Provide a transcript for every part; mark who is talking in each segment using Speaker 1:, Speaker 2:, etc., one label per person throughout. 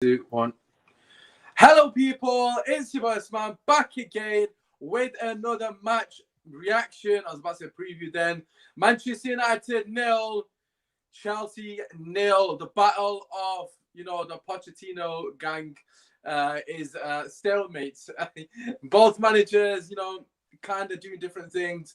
Speaker 1: 2, 1. Hello, people. It's your boy Usmaan back again with another match reaction. I was about to say preview then. Manchester United nil, Chelsea nil. The battle of the Pochettino gang is stalemates. Both managers, kind of doing different things.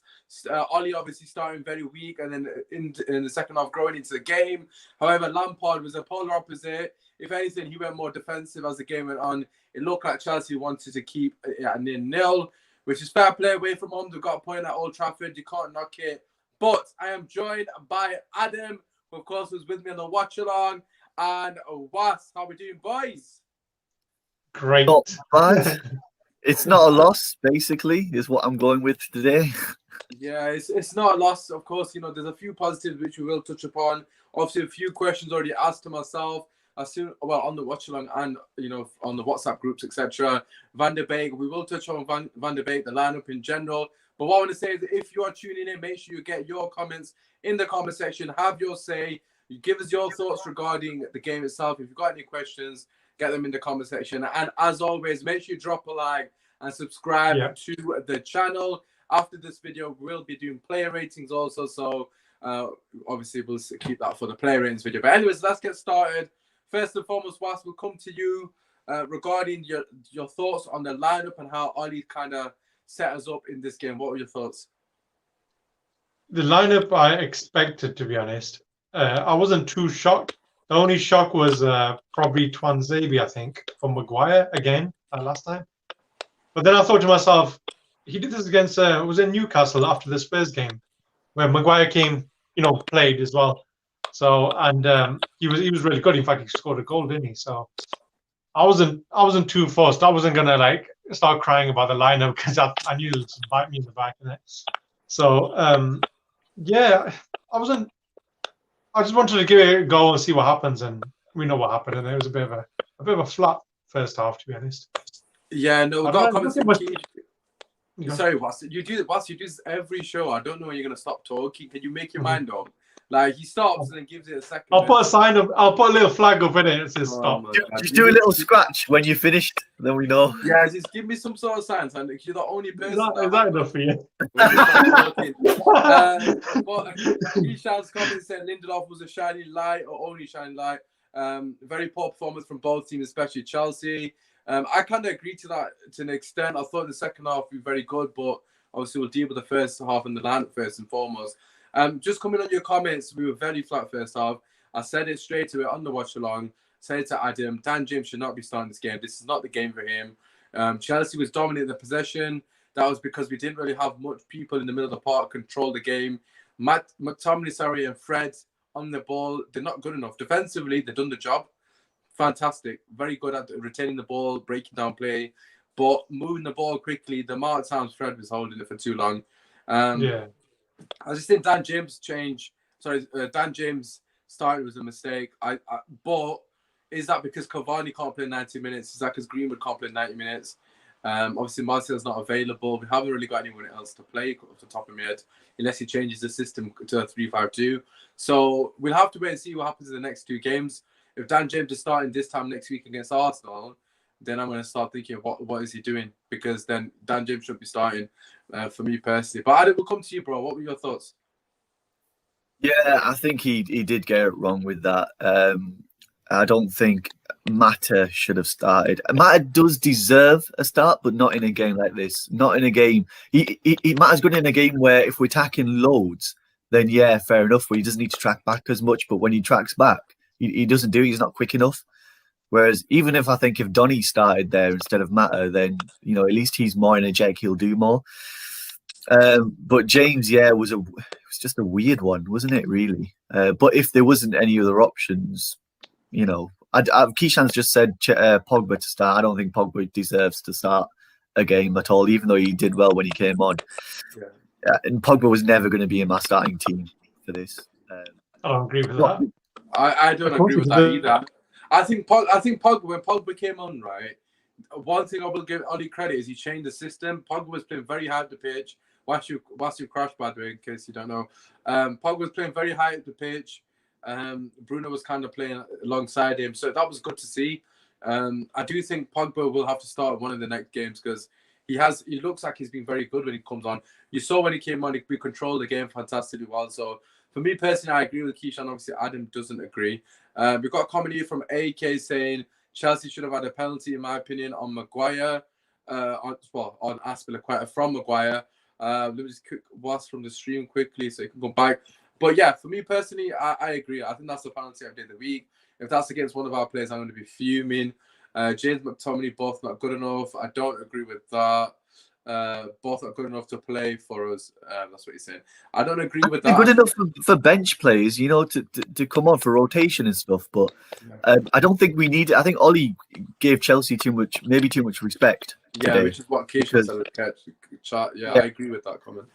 Speaker 1: Ollie obviously starting very weak, and then in the second half growing into the game. However, Lampard was a polar opposite. If anything, he went more defensive as the game went on. It looked like Chelsea wanted to keep it at 0-0, which is fair play away from home. They've got a point at Old Trafford. You can't knock it. But I am joined by Adam, who of course was with me on the watch along, and Was. How we doing, boys?
Speaker 2: Great.
Speaker 3: Not bad. It's not a loss, basically, is what I'm going with today.
Speaker 1: Yeah, it's not a loss. Of course, there's a few positives which we will touch upon. Obviously, a few questions already asked to myself. On the watch along and on the WhatsApp groups, etc. Van der Beek, we will touch on Van der Beek, the lineup in general. But what I want to say is, if you are tuning in, make sure you get your comments in the comment section. Have your say. You give us your thoughts regarding the game itself. If you've got any questions, get them in the comment section. And as always, make sure you drop a like and subscribe to the channel. After this video, we'll be doing player ratings also. So obviously, we'll keep that for the player ratings video. But anyways, let's get started. First and foremost, Was, we'll come to you regarding your thoughts on the lineup and how Ollie kind of set us up in this game. What were your thoughts?
Speaker 2: The lineup I expected, to be honest. I wasn't too shocked. The only shock was probably Twanzebe, I think, from Maguire again last time. But then I thought to myself, he did this against it was in Newcastle after the Spurs game, where Maguire came, played as well. So he was really good. In fact, he scored a goal, didn't he? So I wasn't too fussed. I wasn't gonna start crying about the lineup because I knew it would bite me in the back in it. So I wasn't. I just wanted to give it a go and see what happens, and we know what happened. And it was a bit of a flat first half, to be honest.
Speaker 1: Yeah, no, we've got comments. Sorry, Was, you do this every show. I don't know when you're gonna stop talking. Can you make your mind up? Like, he stops and then gives it a second.
Speaker 2: I'll put a sign up. I'll put a little flag up in it. It says stop.
Speaker 3: Just do a little scratch when you're finished, then we know.
Speaker 1: Yeah, just give me some sort of signs. And you're the only person.
Speaker 2: Is that enough for you?
Speaker 1: But Ishan's comment said Lindelof was a shining light or only shining light. Very poor performance from both teams, especially Chelsea. I kind of agree to that to an extent. I thought the second half would be very good, but obviously we'll deal with the first half and the lineup first and foremost. Just coming on your comments, we were very flat first half. I said it straight away on the watch along. Said it to Adam, Dan James should not be starting this game. This is not the game for him. Chelsea was dominating the possession. That was because we didn't really have much people in the middle of the park control the game. McTominay, and Fred on the ball, they're not good enough. Defensively, they've done the job. Fantastic. Very good at retaining the ball, breaking down play. But moving the ball quickly, the amount of times Fred was holding it for too long. I just think Dan James started was a mistake. But is that because Cavani can't play 90 minutes? Is that because Greenwood can't play 90 minutes? Obviously, Martial's not available. We haven't really got anyone else to play off the top of my head unless he changes the system to a 3-5-2. So we'll have to wait and see what happens in the next two games. If Dan James is starting this time next week against Arsenal, then I'm going to start thinking, what is he doing? Because then Dan James should be starting for me personally. But Adam, we'll come to you, bro. What were your thoughts?
Speaker 3: Yeah, I think he did get it wrong with that. I don't think Mata should have started. Mata does deserve a start, but not in a game like this. Not in a game. Mata's good in a game where if we're attacking loads, then yeah, fair enough, where he doesn't need to track back as much. But when he tracks back, he doesn't do it. He's not quick enough. Whereas even if Donny started there instead of Mata, then at least he's more energetic. He'll do more. But James, it was just a weird one, wasn't it? Really. But if there wasn't any other options, Keishan's just said Pogba to start. I don't think Pogba deserves to start a game at all, even though he did well when he came on. Yeah. And Pogba was never going to be in my starting team for this.
Speaker 2: I don't agree with that.
Speaker 1: I don't agree with that either. I think Pogba, when Pogba came on, right, one thing I will give Ollie credit is he changed the system. Pogba was playing very high at the pitch. Whilst you crashed, by the way, in case you don't know. Pogba was playing very high at the pitch. Bruno was kind of playing alongside him. So that was good to see. I do think Pogba will have to start one of the next games because he looks like he's been very good when he comes on. You saw when he came on, he controlled the game fantastically well. So for me personally, I agree with Keishan. Obviously, Adam doesn't agree. We've got a comment here from AK saying Chelsea should have had a penalty, in my opinion, on Maguire. On Aspilicueta from Maguire. Let me just watch from the stream quickly so you can go back. But yeah, for me personally, I agree. I think that's the penalty every day of the week. If that's against one of our players, I'm going to be fuming. James McTominay, both not good enough. I don't agree with that. Both not good enough to play for us. That's what he's saying. I don't agree with that.
Speaker 3: Good enough for bench players, you know, to come on for rotation and stuff. But I don't think we need it. I think Ollie gave Chelsea too much respect.
Speaker 1: Yeah,
Speaker 3: today,
Speaker 1: which is what Keisha said in the chat. Yeah, I agree with that comment.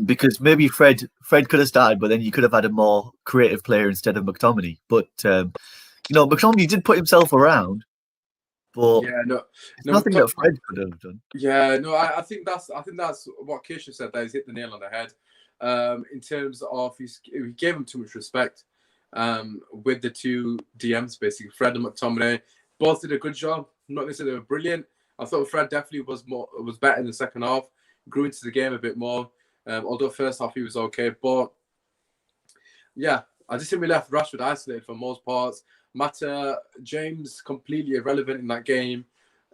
Speaker 3: Because maybe Fred could have started, but then you could have had a more creative player instead of McTominay. But McTominay did put himself around, but nothing that Fred could have done.
Speaker 1: Yeah, no, I think that's what Keisha said. That he's hit the nail on the head. In terms of he gave him too much respect. With the two DMs, basically Fred and McTominay, both did a good job. I'm not going to say they were brilliant. I thought Fred definitely was better in the second half, grew into the game a bit more. Although first half he was okay, but yeah, I just think we left Rashford isolated for most parts. Mata, James completely irrelevant in that game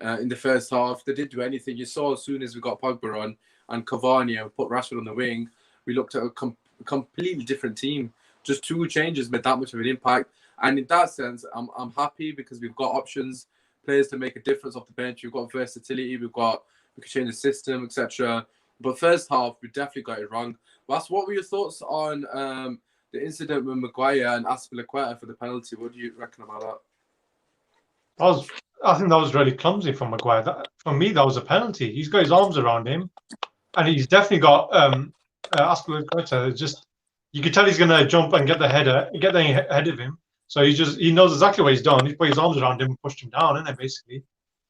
Speaker 1: in the first half. They didn't do anything. You saw as soon as we got Pogba on and Cavani and put Rashford on the wing, we looked at a completely different team. Just two changes made that much of an impact. And in that sense, I'm happy because we've got options, players to make a difference off the bench. We've got versatility. We can change the system, etc. But first half, we definitely got it wrong. Ross, what were your thoughts on the incident with Maguire and Aspilicueta for the penalty? What do you reckon about that?
Speaker 2: I think that was really clumsy from Maguire. For me, that was a penalty. He's got his arms around him, and he's definitely got Aspilicueta. Just you could tell he's going to jump and get the head ahead of him. So he knows exactly what he's done. He's put his arms around him and pushed him down, isn't it, basically?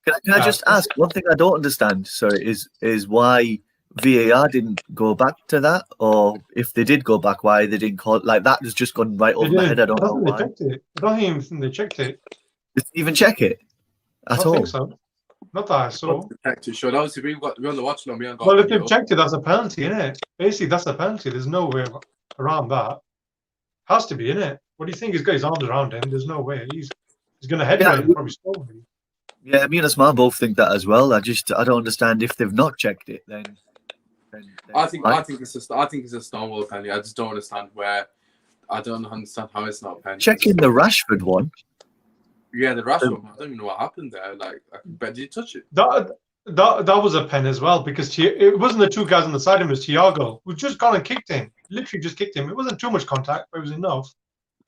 Speaker 3: Can I just ask one thing I don't understand? Sorry, is why VAR didn't go back to that, or if they did go back, why they didn't call it like that? Has just gone right over my head. I don't know why.
Speaker 2: I don't even think they checked it.
Speaker 3: Did they even check it at all?
Speaker 2: I think so. Not that I saw.
Speaker 1: Sure. Obviously, we're on the watch now.
Speaker 2: Well, if they've checked it, that's a penalty, isn't it? Basically, that's a penalty. There's no way around that. Has to be, isn't it? What do you think? He's got his arms around him. There's no way. He's going to head him and probably score him.
Speaker 3: Yeah, me and Usmaan both think that as well. I don't understand if they've not checked it. Then
Speaker 1: I think it's a Stonewall penalty. I just don't understand where. I don't understand how it's not a penalty.
Speaker 3: Checking the Rashford one.
Speaker 1: Yeah, the Rashford one. I don't even know what happened there. But did you touch it?
Speaker 2: That was a pen as well because it wasn't the two guys on the side of him. It was Thiago who just gone and kicked him. Literally just kicked him. It wasn't too much contact, but it was enough.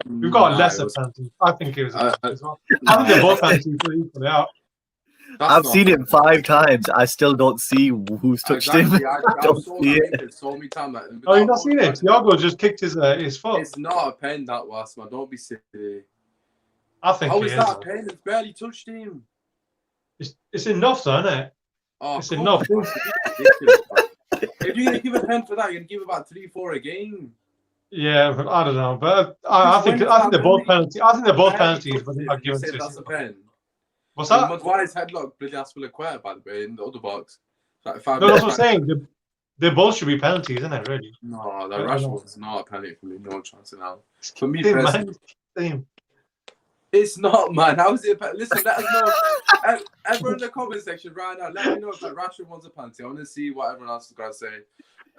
Speaker 2: We've got a lesser penalty. I think it was as well. I think they're both penalties equally out.
Speaker 3: I've seen him 5 times. I still don't see who's touched him.
Speaker 1: I don't see it. So many times.
Speaker 2: Oh, you've not seen it? Thiago just kicked his foot.
Speaker 1: It's not a pen, that was, man. Don't be silly.
Speaker 2: I think
Speaker 1: how is that a pen? It's barely touched him.
Speaker 2: It's enough, though, isn't it?
Speaker 1: Oh,
Speaker 2: it's enough.
Speaker 1: If you're going to give a pen for that, you're going to give about 3-4 a game.
Speaker 2: Yeah, but I don't know. But I think they're both penalties. I think they're both penalties, but they're not given to
Speaker 1: that's a pen.
Speaker 2: What's that?
Speaker 1: Maguire's headlock, bloody Aspilicueta, by the way, in the other box.
Speaker 2: No, that's what I'm saying. They both should be penalties, isn't it, really?
Speaker 1: No, the Rashford's not a penalty for me. No chance in hell. For me, it's not, man. How is it? Listen, let us know. Everyone in the comment section right now, let me know if that Rashford wants a penalty. I want to see what everyone else is going to say.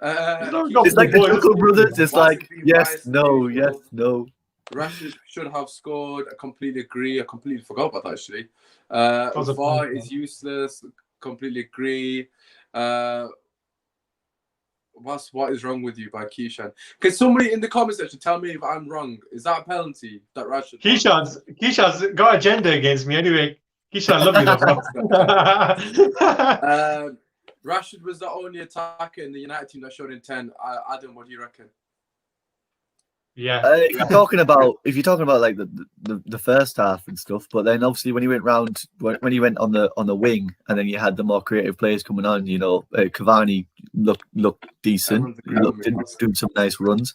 Speaker 3: It's like the Chuckle Brothers. It's like, yes, no, yes, no.
Speaker 1: Rashford should have scored. I completely agree. I completely forgot about that, actually. VAR is useless. Completely agree. What is wrong with you by Keishan? Can somebody in the comment section tell me if I'm wrong? Is that a penalty that Rashford?
Speaker 2: Keishan's got agenda against me anyway. Keishan, I love you, though.
Speaker 1: Rashford was the only attacker in the United team that showed intent. Adam, what do you reckon?
Speaker 2: Yeah.
Speaker 3: If you're talking about like the first half and stuff, but then obviously when he went on the wing, and then you had the more creative players coming on, Cavani looked decent, doing some nice runs.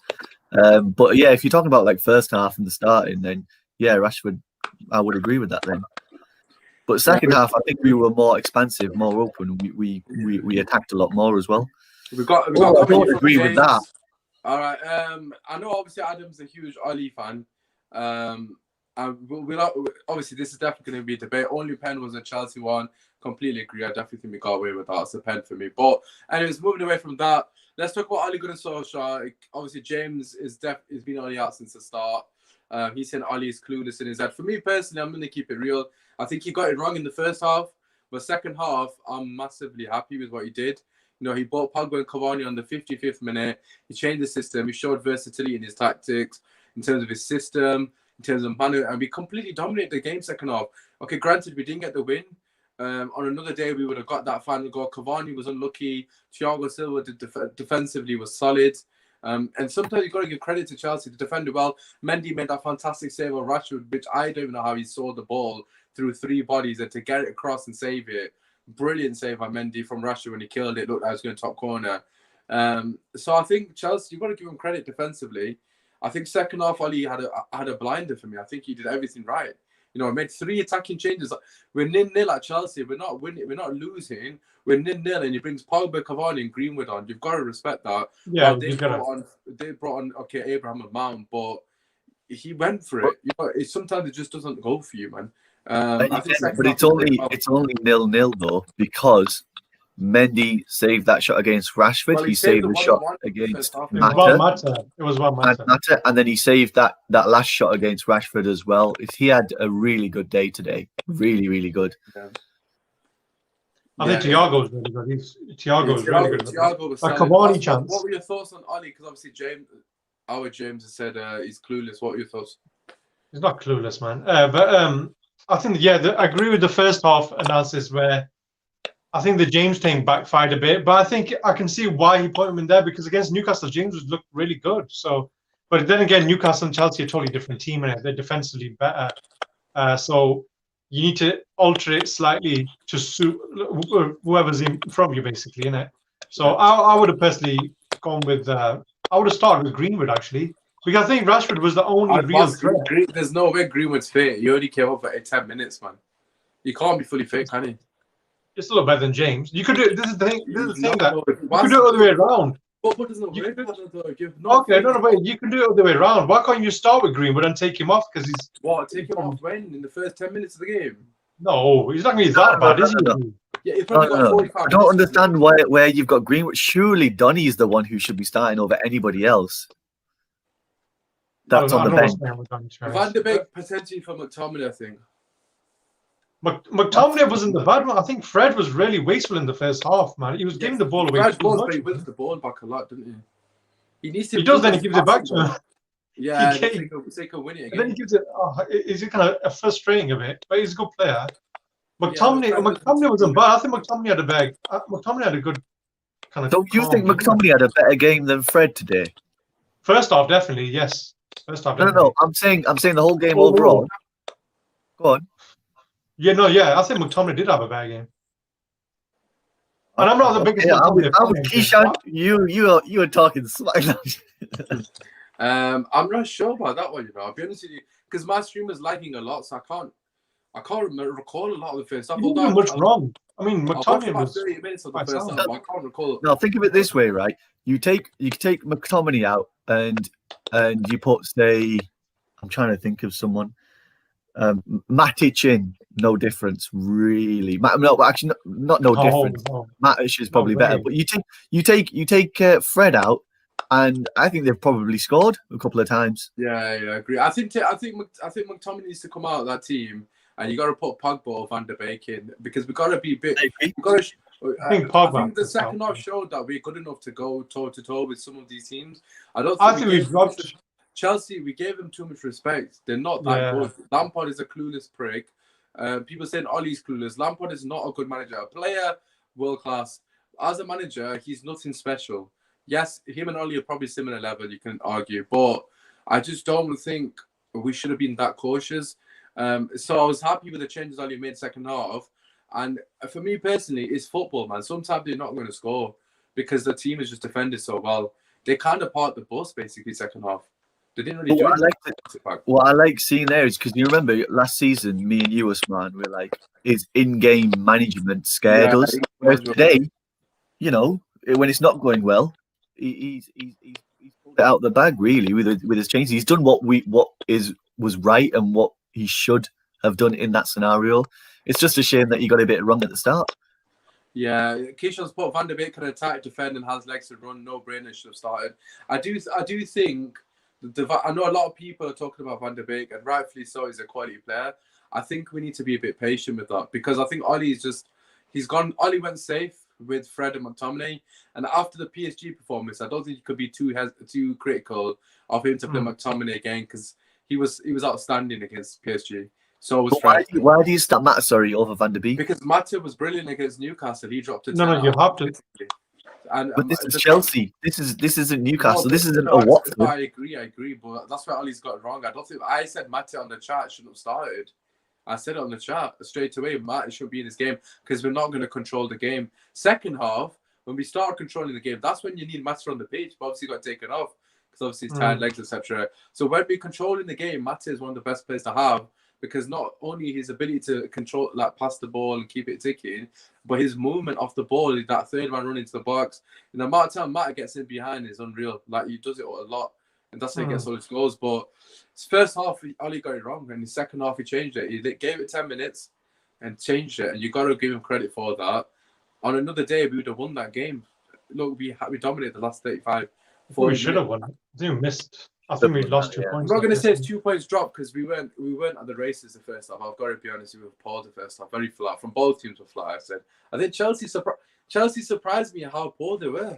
Speaker 3: But yeah, if you're talking about like first half and the starting, then yeah, Rashford, I would agree with that then. But second half, I think we were more expansive, more open. We attacked a lot more as well.
Speaker 1: We got
Speaker 3: I
Speaker 1: commentary
Speaker 3: don't
Speaker 1: from
Speaker 3: agree with
Speaker 1: James.
Speaker 3: that.
Speaker 1: All right. I know obviously Adam's a huge Ollie fan. And obviously this is definitely going to be a debate. Only pen was a Chelsea one. Completely agree. I definitely think we got away with that. It's a pen for me. But anyways, moving away from that, let's talk about Ole Gunnar Solskjaer. Obviously James is been Ollie out since the start. He's saying Ollie is clueless in his head. For me personally, I'm going to keep it real. I think he got it wrong in the first half, but second half, I'm massively happy with what he did. You know, he bought Pogba and Cavani on the 55th minute. He changed the system. He showed versatility in his tactics, in terms of his system, in terms of manner, and we completely dominated the game second half. Okay, granted, we didn't get the win. On another day, we would have got that final goal. Cavani was unlucky. Thiago Silva defensively was solid. And sometimes you've got to give credit to Chelsea to defend it well. Mendy made that fantastic save on Rashford, which I don't even know how he saw the ball through three bodies and to get it across and save it. Brilliant save by Mendy from Rashford when he killed it. Looked like it was going to top corner. So I think Chelsea, you've got to give him credit defensively. I think second half, Ollie had a blinder for me. I think he did everything right. You know, I made 3 attacking changes. We're 0-0 at Chelsea. We're not winning. We're not losing. We're 0-0, and he brings Pogba, Cavani, and Greenwood on. You've got to respect that.
Speaker 2: Yeah,
Speaker 1: well, they brought on Abraham and Mount, but he went for it. You know, sometimes it just doesn't go for you, man.
Speaker 3: But it's only 0-0 though, because Mendy saved that shot against Rashford.
Speaker 1: Well,
Speaker 3: he saved the shot against Mata.
Speaker 2: It was one Mata.
Speaker 3: And then he saved that last shot against Rashford as well. He had a really good day today. Really, really good.
Speaker 1: Yeah.
Speaker 2: I think Thiago's really good. Thiago's really good.
Speaker 1: Thiago was
Speaker 2: a Cavani chance.
Speaker 1: What were your thoughts on Ollie? Because obviously James has said he's clueless. What were your thoughts?
Speaker 2: He's not clueless, man. But I think, I agree with the first half analysis where I think the James thing backfired a bit. But I think I can see why he put him in there, because against Newcastle, James looked really good. So, but then again, Newcastle and Chelsea are a totally different team, and they're defensively better. So you need to alter it slightly to suit whoever's in from you, basically, innit? So I would have personally gone with. I would have started with Greenwood actually, because I think Rashford was the only real threat.
Speaker 1: There's no way Greenwood's fit. He only came up for 10 minutes, man. He can't be fully fit, can he?
Speaker 2: It's a little better than James. You could do it. This is the thing. This is the thing that you could do it all the way around.
Speaker 1: But
Speaker 2: okay, no, wait. You can do it all the way around. Why can't you start with Greenwood and take him off? Because he's
Speaker 1: take him off when in the first 10 minutes of the game.
Speaker 2: No, he's not going to be that bad, is he?
Speaker 1: Yeah, he's probably got 45
Speaker 3: I don't understand where you've got Greenwood. Surely Donny is the one who should be starting over anybody else. That's on the bench.
Speaker 1: Van de Beek potentially for McTominay, I think.
Speaker 2: McTominay wasn't the bad one. I think Fred was really wasteful in the first half, man. He was giving the ball away.
Speaker 1: Fred was, but he whipped the ball back a lot, didn't he? He needs to.
Speaker 2: He does, then he gives it back to him.
Speaker 1: Yeah, so he can win it again.
Speaker 2: And then he gives it. Is it kind of frustrating a bit? But he's a good player. McTominay wasn't bad. I think McTominay had a bag. McTominay had a good kind of.
Speaker 3: Don't you think McTominay had a better game than Fred today?
Speaker 2: First half, definitely, yes. First half,
Speaker 3: definitely. No. I'm saying the whole game overall. Go on.
Speaker 2: Yeah, I think McTominay did have a bad game. And I'm not the biggest.
Speaker 3: Keishan, you are talking smack.
Speaker 1: I'm not sure about that one. You know, I'll be honest with you, because my stream is lagging a lot, so I can't recall a lot of the first stuff.
Speaker 2: You didn't do much wrong. I mean, McTominay was
Speaker 1: 30 minutes of the first half. I can't recall.
Speaker 3: No, think of it this way, right? You take McTominay out and you put, say, I'm trying to think of someone. Matic in, no difference really. No, actually, not no difference. No. Matic is probably better, but you take Fred out, and I think they've probably scored a couple of times.
Speaker 1: Yeah, I agree. I think McTominay needs to come out of that team, and you got to put Pogba or Van de Beek in, because we got to be a bit. I think the second half showed that we're good enough to go toe to toe with some of these teams. I think we've dropped. Chelsea, we gave them too much respect. They're not that good. Lampard is a clueless prick. People saying Ollie's clueless. Lampard is not a good manager. A player, world class. As a manager, he's nothing special. Yes, him and Ollie are probably similar level, you can argue. But I just don't think we should have been that cautious. So I was happy with the changes Ollie made second half. And for me personally, it's football, man. Sometimes they're not going to score because the team is just defended so well. They kind of parked the bus, basically, second half. They didn't really do anything.
Speaker 3: What I like seeing there is because you remember last season, me and you, Usmaan, were like, his in-game management scared us. Whereas today, you know, when it's not going well, he's pulled it out the bag really with his changes. He's done what was right and what he should have done in that scenario. It's just a shame that he got a bit wrong at the start.
Speaker 1: Yeah, Keisha's put Van der Beek can attack, defend, and has legs to run. No brainer should have started. I do think. I know a lot of people are talking about Van der Beek, and rightfully so. He's a quality player. I think we need to be a bit patient with that because I think Ollie went safe with Fred and McTominay, and after the PSG performance, I don't think you could be too critical of him to play McTominay again because he was outstanding against PSG. So was Fred.
Speaker 3: Why do you start Mata over Van der Beek?
Speaker 1: Because Mata was brilliant against Newcastle. He dropped it.
Speaker 2: No, you have to.
Speaker 3: But this is Chelsea. This isn't Newcastle. This isn't a Watford.
Speaker 1: I agree, but that's where Ollie's got it wrong. I don't think I said Mata on the chat shouldn't have started. I said it on the chat straight away. Mata should be in this game because we're not going to control the game. Second half, when we start controlling the game, that's when you need Mata on the pitch. But obviously, got taken off because obviously he's tired legs, etc. So when we're controlling the game, Mata is one of the best players to have. Because not only his ability to control, like pass the ball and keep it ticking, but his movement off the ball, that third man running to the box, and the amount of time Mata gets in behind is unreal. Like he does it a lot, and that's how he gets all his goals. But his first half, Ollie got it wrong, and his second half he changed it. He gave it 10 minutes and changed it, and you got to give him credit for that. On another day, we would have won that game. Look, we dominated the last 35.
Speaker 2: We should have won. I think we missed. I think we lost 2 points.
Speaker 1: I'm not going to say it's 2 points dropped because we weren't at the races the first half. I've got to be honest, we were poor the first half, very flat. From both teams were flat. I think Chelsea surprised me how poor they were.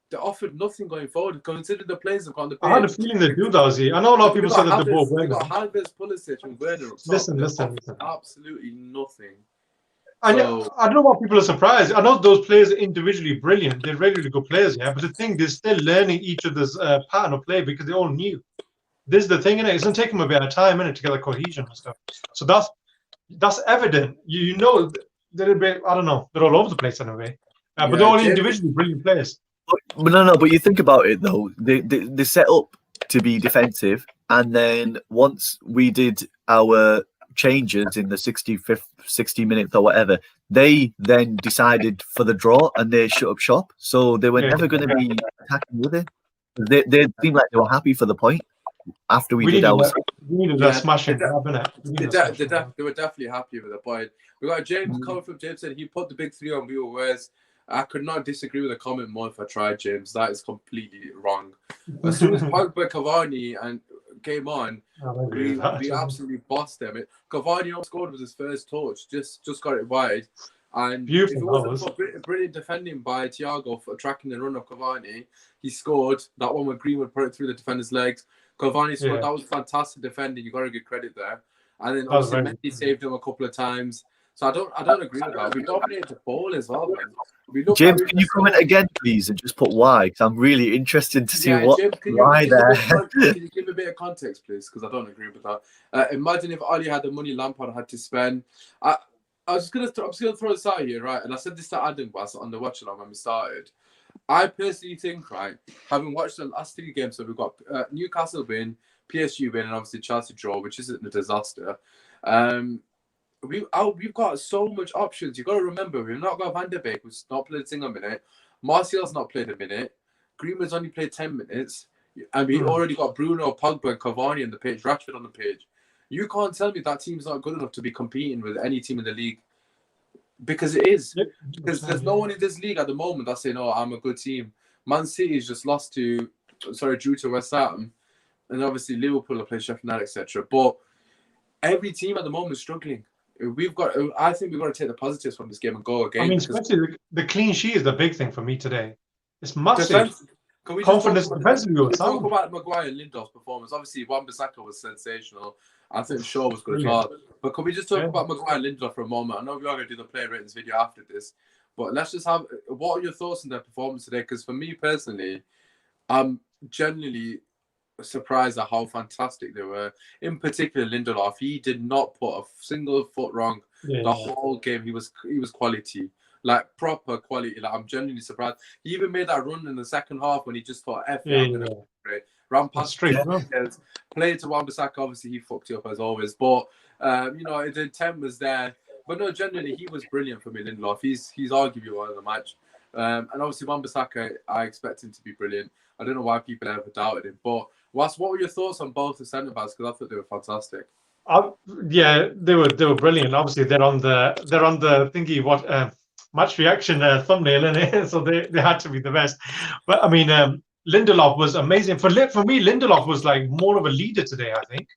Speaker 1: They offered nothing going forward. Consider the players have gone to.
Speaker 2: I had a feeling they do, Ozzy. I know a lot of people said that they both were.
Speaker 1: Got Havertz, Pulisic, and Werner.
Speaker 2: Listen.
Speaker 1: Absolutely nothing.
Speaker 2: I don't know why people are surprised. I know those players are individually brilliant. They're regularly good players, yeah. But the thing, they're still learning each other's pattern of play because they're all new. This is the thing, innit? It's going to take them a bit of time, innit, to get the cohesion and stuff. So that's evident. You know, they're a bit, I don't know, they're all over the place in a way. But they're all individually brilliant players.
Speaker 3: But you think about it, though. They set up to be defensive. And then once we did our changes in the 65th, 60 minutes or whatever, they then decided for the draw and they shut up shop. So they were never going to be attacking with it. They seemed like they were happy for the point after we did ours.
Speaker 2: We needed a smashing
Speaker 1: They were definitely happy with the point. We got James coming from James said he put the big three on viewers. I could not disagree with the comment more if I tried, James. That is completely wrong. As soon as Pogba, Cavani and came on, we absolutely bossed them. Cavani scored with his first touch, just got it wide. And if it wasn't for brilliant defending by Thiago for tracking the run of Cavani, he scored. That one where Greenwood put it through the defender's legs. Cavani scored. That was fantastic defending. You got to give credit there. And then obviously Messi saved him a couple of times. So I don't agree with that. We dominated the ball as well, man.
Speaker 3: James, can you comment again, please, and just put why? Because I'm really interested to see why there.
Speaker 1: Can you give a bit of context, please? Because I don't agree with that. Imagine if Ali had the money Lampard had to spend. I'm just gonna throw this out here, right? And I said this to Adam on the watch along when we started. I personally think, right, having watched the last 3 games, so we've got Newcastle win, PSG win, and obviously Chelsea draw, which isn't a disaster. We've got so much options. You've got to remember, we've not got Van der Beek, who's not played a single minute. Martial's not played a minute. Greenwood's only played 10 minutes. And we already got Bruno, Pogba, and Cavani on the page, Rashford on the page. You can't tell me that team's not good enough to be competing with any team in the league. Because it is. Because there's no one in this league at the moment that's saying, I'm a good team. Man City's just drew to West Ham. And obviously Liverpool are playing Sheffield United, etc. But every team at the moment is struggling. I think we've got to take the positives from this game and go again.
Speaker 2: I mean, especially the clean sheet is the big thing for me today. It's massive. Confidence defensively.
Speaker 1: Talk about Maguire and Lindelof's performance. Obviously, Wan-Bissaka was sensational. I think Shaw was good as well. But can we just talk about Maguire and Lindelof for a moment? I know we are going to do the player ratings video after this, but let's just have. What are your thoughts on their performance today? Because for me personally, I'm genuinely surprised at how fantastic they were. In particular, Lindelof, he did not put a single foot wrong the whole game. He was quality. like proper quality. Like I'm genuinely surprised. He even made that run in the second half when he just thought, "F it, I'm gonna ran past
Speaker 2: straight
Speaker 1: played to Wan-Bissaka. Obviously, he fucked it up as always, but the intent was there. But no, generally, he was brilliant for me, Lindelof. He's arguably one of the match. And obviously, Wan-Bissaka, I expect him to be brilliant. I don't know why people ever doubted him. But what were your thoughts on both the centre backs? Because I thought they were fantastic.
Speaker 2: Yeah, they were brilliant. Obviously, they're on the thingy match reaction thumbnail, innit? So they had to be the best. But I mean, Lindelof was amazing. For me, Lindelof was like more of a leader today. I think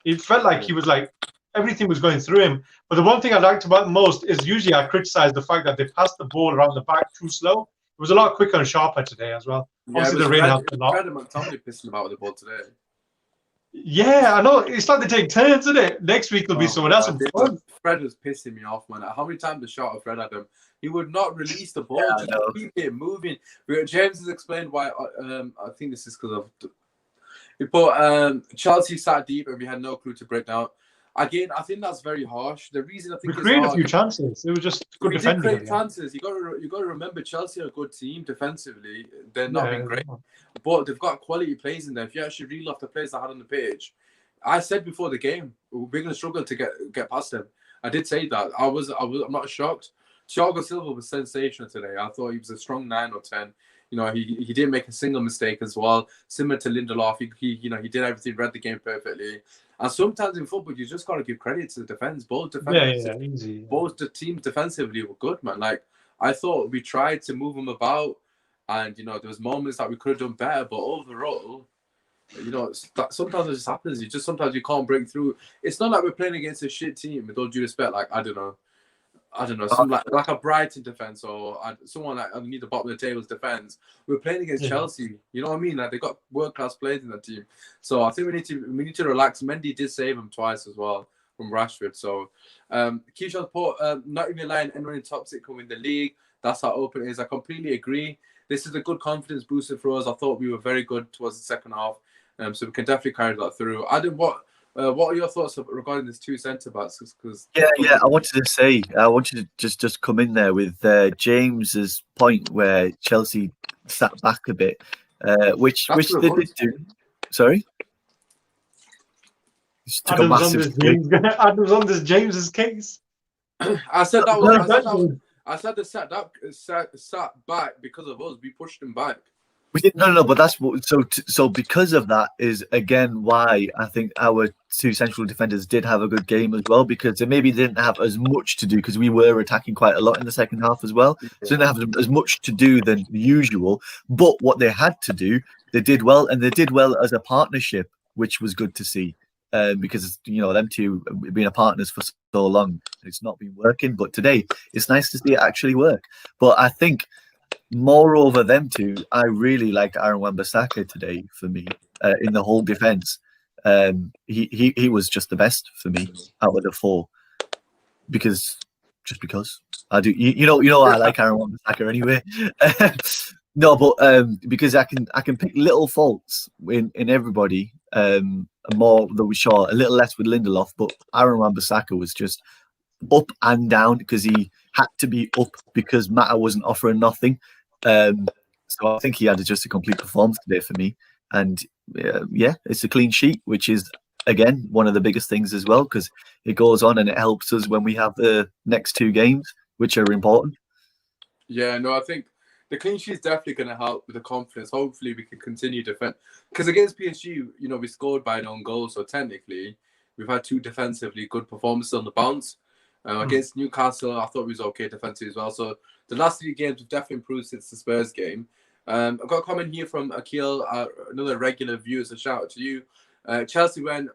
Speaker 2: it felt like he was like everything was going through him. But the one thing I liked about most is usually I criticize the fact that they passed the ball around the back too slow. It was a lot quicker and sharper today as well.
Speaker 1: Yeah,
Speaker 2: obviously, the rain helped a lot.
Speaker 1: Fred and McTominay pissing about with the ball today.
Speaker 2: Yeah, I know. It's like they take turns, isn't it? Next week will be someone else.
Speaker 1: Fred was pissing me off, man. How many times the shot of Fred at him? He would not release the ball, just keep it moving. James has explained why. I think this is because of. Chelsea sat deep and we had no clue to break down. Again, I think that's very harsh. The reason I think
Speaker 2: we created a few chances. It was just good defending.
Speaker 1: We did create chances. You got to remember Chelsea are a good team defensively. They're not been great, but they've got quality players in there. If you actually reel off the players I had on the page, I said before the game we're going to struggle to get past them. I did say that. I'm not shocked. Thiago Silva was sensational today. I thought he was a strong 9 or 10. He didn't make a single mistake as well. Similar to Lindelof, he did everything, read the game perfectly. And sometimes in football, you just got to give credit to the defense. Both the teams defensively were good, man. Like I thought we tried to move them about, and there was moments that we could have done better. But overall, sometimes it just happens. Sometimes you can't break through. It's not like we're playing against a shit team. With all due respect, like I don't know, some like a Brighton defense or someone like underneath the bottom of the table's defense. We're playing against Chelsea. You know what I mean? Like they got world class players in that team. So I think we need to relax. Mendy did save him twice as well from Rashford. So Keyshawn's put not even lying anyone in top 6 can win the league. That's how open it is. I completely agree. This is a good confidence booster for us. I thought we were very good towards the second half. So we can definitely carry that through. Adam, what are your thoughts regarding these two centre backs?
Speaker 3: I wanted to just come in there with James's point where Chelsea sat back a bit, which they did do. Sorry,
Speaker 2: Adam's on this James's case.
Speaker 1: I said that was. I said they sat back because of us. We pushed them back.
Speaker 3: We did no, but that's what. So because of that is again why I think our two central defenders did have a good game as well, because they maybe didn't have as much to do because we were attacking quite a lot in the second half as well. So they didn't have as much to do than usual. But what they had to do, they did well, and they did well as a partnership, which was good to see. Because them two have been partners for so long, it's not been working. But today, it's nice to see it actually work. But I think. Moreover, them two, I really liked Aaron Wan-Bissaka today for me in the whole defense. He was just the best for me out of the 4 because I do. I like Aaron Wan-Bissaka anyway. No, but because I can pick little faults in everybody. More that we saw a little less with Lindelof, but Aaron Wan-Bissaka was just up and down because he had to be up because Mata wasn't offering nothing. So I think he had just a complete performance today for me. And it's a clean sheet, which is, again, one of the biggest things as well, because it goes on and it helps us when we have the next 2 games, which are important.
Speaker 1: Yeah, no, I think the clean sheet is definitely going to help with the confidence. Hopefully we can continue to defend. Because against PSG, we scored by an own goal. So technically, we've had 2 defensively good performances on the bounce. Against Newcastle, I thought we was okay defensively as well. So the last 3 games have definitely improved since the Spurs game. I've got a comment here from Akil, another regular viewer. So shout out to you. Chelsea went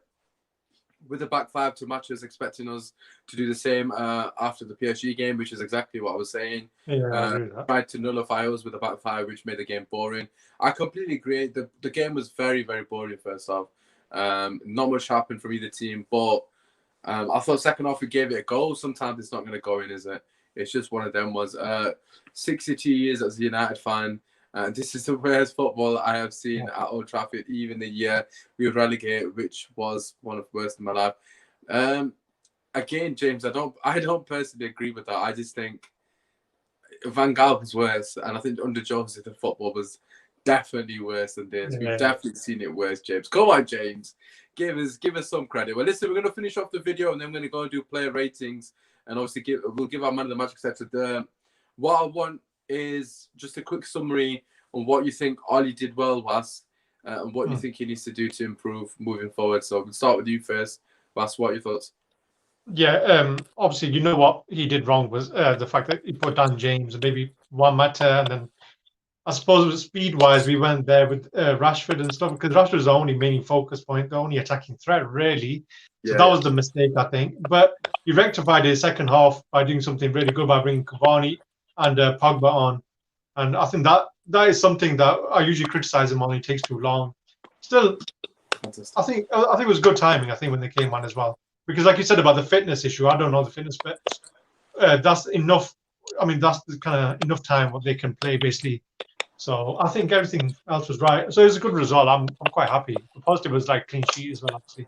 Speaker 1: with the back 5 to matches, expecting us to do the same after the PSG game, which is exactly what I was saying. Tried to nullify us with the back 5, which made the game boring. I completely agree. The game was very, very boring first half. Not much happened from either team, but I thought second half we gave it a go. Sometimes it's not going to go in, is it? It's just one of them was 62 years as a United fan. This is the worst football I have seen at Old Trafford, even the year we were relegated, which was one of the worst in my life. Again, James, I don't personally agree with that. I just think Van Gaal was worse, and I think under Jose the football was definitely worse than this.
Speaker 2: Yeah.
Speaker 1: We've definitely seen it worse, James. Come on, James. Give us some credit. Well, listen, we're going to finish off the video, and then we're going to go and do player ratings, and obviously we'll give our man of the match, etc. What I want is just a quick summary on what you think Oli did well, Was, and what you think he needs to do to improve moving forward. So we'll start with you first. Was, what are your thoughts?
Speaker 2: Yeah, obviously, you know what he did wrong was the fact that he put down James and maybe Juan Mata, and then I suppose speed-wise, we went there with Rashford and stuff, because Rashford was the only main focus point, the only attacking threat, really. So that was the mistake, I think. But he rectified his second half by doing something really good by bringing Cavani and Pogba on. And I think that is something that I usually criticize him on. It takes too long. Still, I think it was good timing, I think, when they came on as well. Because like you said about the fitness issue, I don't know the fitness, but that's enough. I mean, that's kind of enough time what they can play, basically. So I think everything else was right. So it was a good result. I'm quite happy. The positive was like clean sheet as well, actually.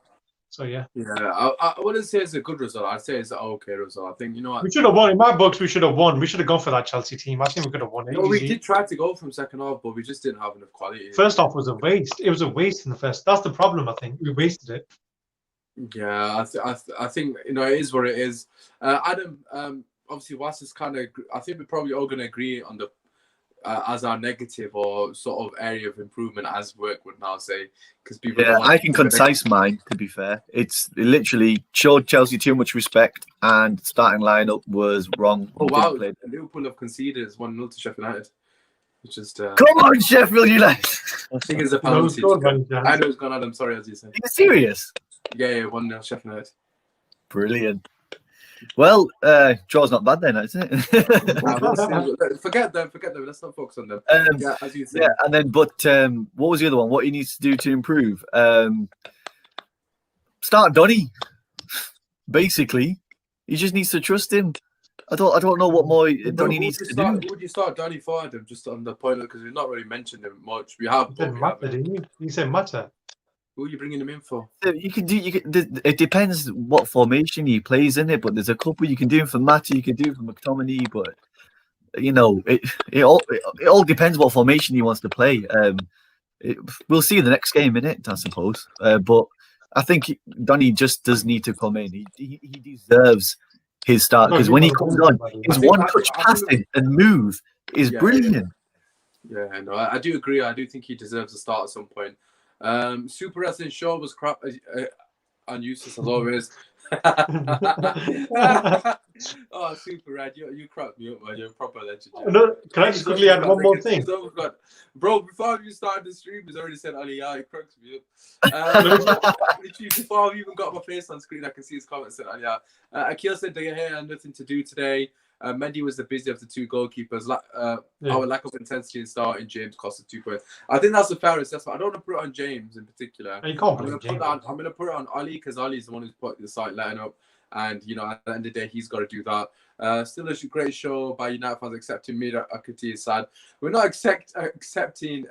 Speaker 2: So yeah.
Speaker 1: Yeah, I wouldn't say it's a good result. I'd say it's an okay result. I think, you know what?
Speaker 2: We should have won. In my books, we should have won. We should have gone for that Chelsea team. I think we could have won it.
Speaker 1: No, we did try to go from second half, but we just didn't have enough quality.
Speaker 2: First half was a waste. It was a waste in the first. That's the problem, I think. We wasted it.
Speaker 1: Yeah, I think, you know, it is what it is. Adam, obviously, Was is kind of, I think we're probably all going to agree on the as our negative or sort of area of improvement, as work would now say, because people.
Speaker 3: Yeah, I can concise mine. To be fair, it literally showed Chelsea too much respect, and starting lineup was wrong.
Speaker 1: Oh wow! Liverpool have conceded 1-0 to Sheffield United. It's just
Speaker 3: come on, Sheffield United.
Speaker 1: I think it's a penalty. I know it's gone. Adam, sorry, as you said.
Speaker 3: Are you serious?
Speaker 1: Yeah, 1-0 Sheffield United.
Speaker 3: Brilliant. Well, draw's not bad then, isn't it?
Speaker 1: Forget them. Let's not focus on them. Yeah, as you said.
Speaker 3: Yeah, and then, but what was the other one? What he needs to do to improve? Start Donny. Basically, he just needs to trust him. I don't know what more Donny needs to do.
Speaker 1: Who would you start Donny for, Adam? Just on the point, because we've not really mentioned him much. We have.
Speaker 2: You said Mata.
Speaker 1: Who are you bringing him in for?
Speaker 3: You can do. It depends what formation he plays in it, but there's a couple you can do for Matty, you can do for McTominay, but you know, it all depends what formation he wants to play. We'll see the next game in it, I suppose. But I think Donny just does need to come in. He deserves his start, because when he comes on, his one-touch passing and move is brilliant.
Speaker 1: Yeah, no, I do agree. I do think he deserves a start at some point. Super Wrestling Show was crap and useless as always. Oh, Super Red, you cracked me up, man. You're a proper legend.
Speaker 2: No, can I just quickly add one more thing?
Speaker 1: Bro, before you started the stream, he's already said, Ali, yeah, it cracks me up. Literally, before I've even got my face on screen, I can see his comments. And yeah, Akil said they had nothing to do today. Mendy was the busy of the two goalkeepers. Our lack of intensity in starting James costed 2 points. I think that's a fair assessment. I don't want to put it on James in particular.
Speaker 2: You can't
Speaker 1: I'm going to put it on Ali, because Ali's the one who's put the site letting up. And, you know, at the end of the day, he's got to do that. Still a great show by United fans accepting mediocrity is sad. We're not accepting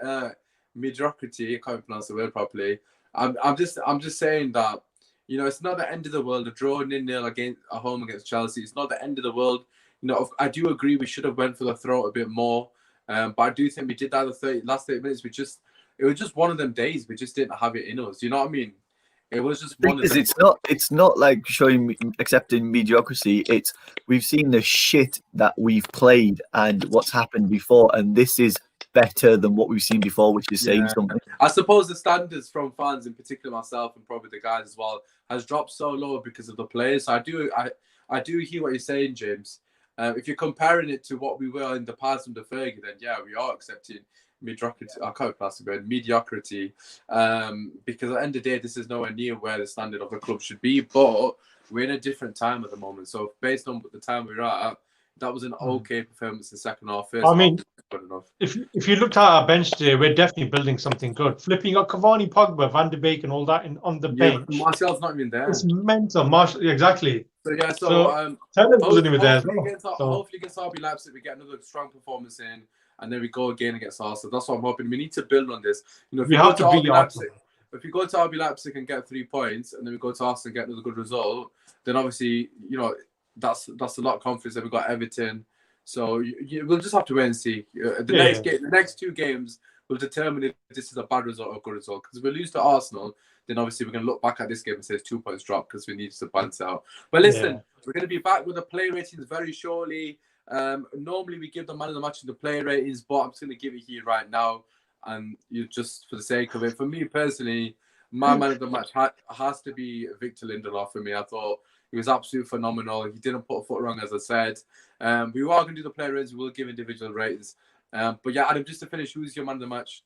Speaker 1: mediocrity. I can't pronounce the word properly. I'm just saying that, you know, it's not the end of the world. A draw 0-0 at home against Chelsea. It's not the end of the world. You know, I do agree we should have went for the throat a bit more, but I do think we did that the last 30 minutes. It was just one of them days. We just didn't have it in us. You know what I mean? It was just one of them.
Speaker 3: It's not like accepting mediocrity. We've seen the shit that we've played and what's happened before, and this is better than what we've seen before, which is saying something.
Speaker 1: I suppose the standards from fans, in particular myself and probably the guys as well, has dropped so low because of the players. So I do hear what you're saying, James. If you're comparing it to what we were in the past under Fergie, then yeah, we are accepting mediocrity. I can't pass the word mediocrity, because at the end of the day, this is nowhere near where the standard of a club should be. But we're in a different time at the moment. So based on the time we're at, that was an okay performance in the second half.
Speaker 2: I mean, good enough. If you looked at our bench today, we're definitely building something good. Flipping up Cavani, Pogba, Van de Beek, and all that on the bench.
Speaker 1: Martial's not even there.
Speaker 2: It's mental. Exactly.
Speaker 1: So yeah,
Speaker 2: Taylor wasn't even there.
Speaker 1: Hopefully against RB Leipzig, we get another strong performance in, and then we go again against Arsenal. That's what I'm hoping. We need to build on this. You know, if we have to beat Leipzig, if we go to RB Leipzig and get 3 points, and then we go to Arsenal and get another good result, then obviously, you know, that's a lot of confidence that we've got Everton, So we'll just have to wait and see. The next 2 games will determine if this is a bad result or a good result. Because if we lose to Arsenal, then obviously we're going to look back at this game and say it's 2 points drop because we need to balance out. But listen, we're going to be back with the play ratings very shortly. Normally we give the man of the match in the play ratings, but I'm just going to give it here right now. And you just for the sake of it, for me personally, my man of the match has to be Victor Lindelof for me. I thought he was absolutely phenomenal. He didn't put a foot wrong, as I said. We are going to do the player ratings. We'll give individual ratings. But yeah, Adam, just to finish, who's your man of the match?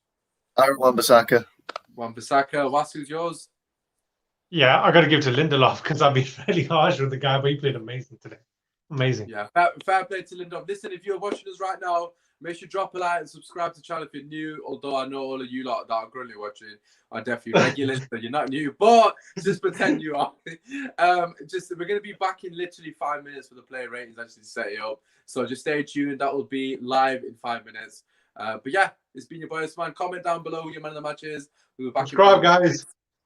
Speaker 3: Aaron Wan-Bissaka.
Speaker 1: Wan-Bissaka. Was, who's yours?
Speaker 2: Yeah, I got to give it to Lindelof because I've been really harsh with the guy, but he played amazing today. Amazing.
Speaker 1: Yeah, fair play to Lindelof. Listen, if you're watching us right now, make sure you drop a like and subscribe to the channel if you're new. Although I know all of you lot that are currently watching are definitely regulars, so you're not new, but just pretend you are. We're going to be back in literally 5 minutes for the player ratings, actually to set it up. So just stay tuned. That will be live in 5 minutes. But yeah, it's been your boy Usmaan. Comment down below who your man of the match is. We'll be back.
Speaker 2: Subscribe, guys.